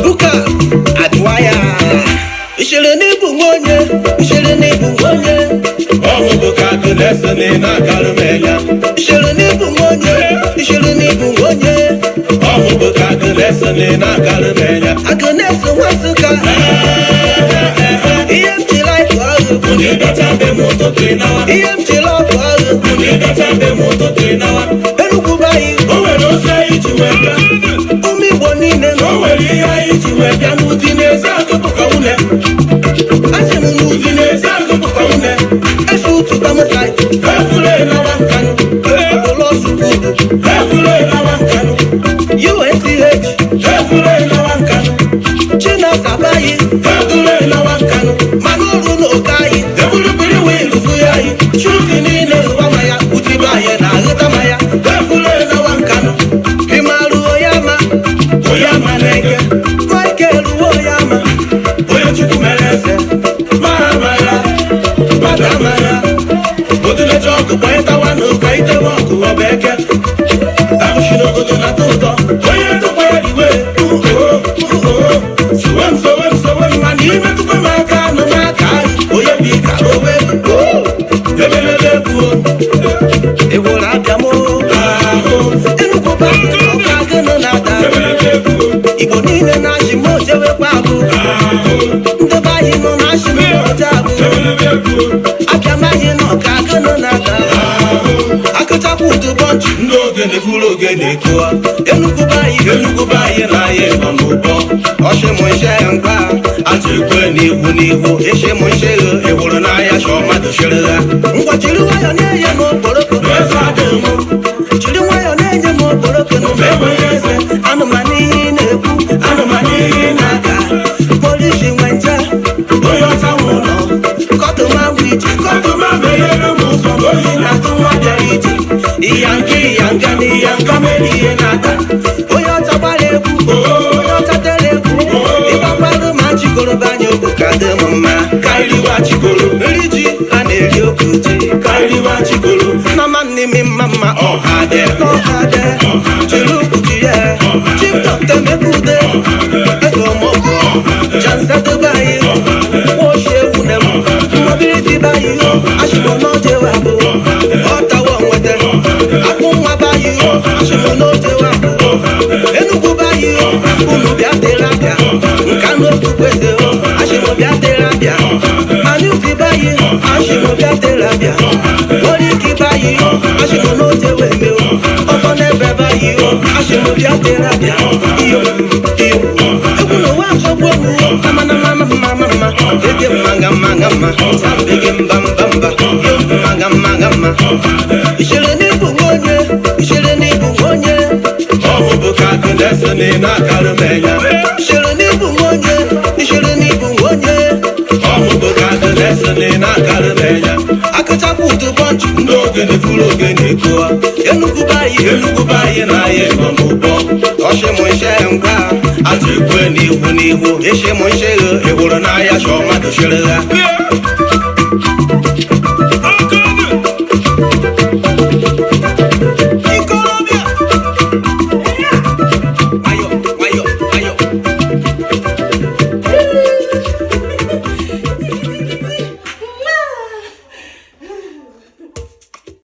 Buka Adwaya Ishele n'ibu ngonye, ishele n'ibu ngonye. Buka Kunesani na Kalumenya. Ishele n'ibu ngonye, ishele n'ibu ngonye. Buka Kunesani na Kalumenya. Akanese wasuka. Iyemchila kwaru. Kuni datambe moto kinawa. Iyemchila kwaru. Kuni datambe moto kinawa. Enukubayi. Owe no say ichiwebia. Umi bonine no. Owe liya ichiwebia nutineza kupukaune. Asimu Nutineza kupukaune. Esu tukamusai. Efule na wankanu. Olo sukudu. Efule na wankanu. UNTH. Efule na wankanu. China Sabayi. Efule na wankanu. Manuru no Kayi. Efule bili wilu fuyayi. Shuti nine wamaya. Utibaye na agamaya. Efule na wankanu. Himaru Oyama. Oyama nege. Michael Oyama. Oya chukumeleze. Mahamaya. Magamaya. Odule joku kwenta wanu kwaite woku wabeke. Afushino kutu na tuto. Oya tukwe liwe. Suwem manime tukwe maka no makai. Oya bika owe. Ebelele buo. Ewora abiamo. Enukubayi. Okagano nada. Ebelele buo. Igbo niile na-achị ma ojewe kwabụ. Ndị be anyị nọ na-achị ma oje abụ. Ebelele buo. Apịamaghị nọ ka agụnụ na-ada. Akụchakwa ụdụbọnchị. Ndị ogene furu ogene kụọ. Enukubayi. Enukubayi na ya nọ n'ụbọ. Ọchịmụnche ngwa. Aja ekwe n'ihu n'ihu. Ịchịmụnche ghe. Ewuru n'ahịa chọọ mmadụ chere ha. Ngwa jiri nwayọ na-enye m okporoko. Eze adịghị mụ. Jiri nwayọ na-enye m okporoko. Ma enweghị eze. Anụmanụ ihe ị na-ekwu. Anụmanụ ihe ị na-aga. Polisi nwe nche. Onye ọcha nwụrụ. Kọtụma wiji. Kọtụma meghere m ụzọ n'oyi na-atụ nwa bịara ije. Ịyanga na ịyanga mere ihe na-ada. Onye ọcha gbara egwu. Onye ọcha tere egwu. Ịgbakwado ma chikoroba anyị okwu ka dị m mma. Kairiwa chikoro. Nri ji a na-eri oke ji. Kairiwa chikoro. Nama n'ime mma Ọha dị. n'ọha dị. Jiri ukwu ji ya. Chief Dr. Mekude. Eze ọmọgwọ. Jansa Dubai. Nwoshi ewu na m. Mobility bayi. Ashimo n'oje wa bụ. Ọtawa nwete. Afụ nwa bayi. Ashimo n'oje wa bụ. Enugu bayi. Unu bịa tere abịa. Nka n'okwu kweze. Ashimo bịa tere abịa. Manuti bayi. Ashimo bịa tere abịa. Oriki bayi. Ashimo n'oje wa eme. Ọfọ n'ebe bayi. Ashimo bịa tere abịa. Iyo. Egwu na ụwa achọgbu egwu. Mama. Ege mma. Sambege mba. Mma. Ishele n'ibu ngonye. Buka Kunesani na Kalumenya. Ishele n'ibu ngonye. Buka Kunesani na Kalumenya. Akụchakwa ụdụbọnchị. Ndị ogene furu ogene kụọ. Enukubayi na ya nọ n'ụbọ. Ọchịmụnche ngwa. Aja ekwe n'ihu n'ihu. Ịchịmụnche ghe. Ewuru n'ahịa chọọ mmadụ chere ha.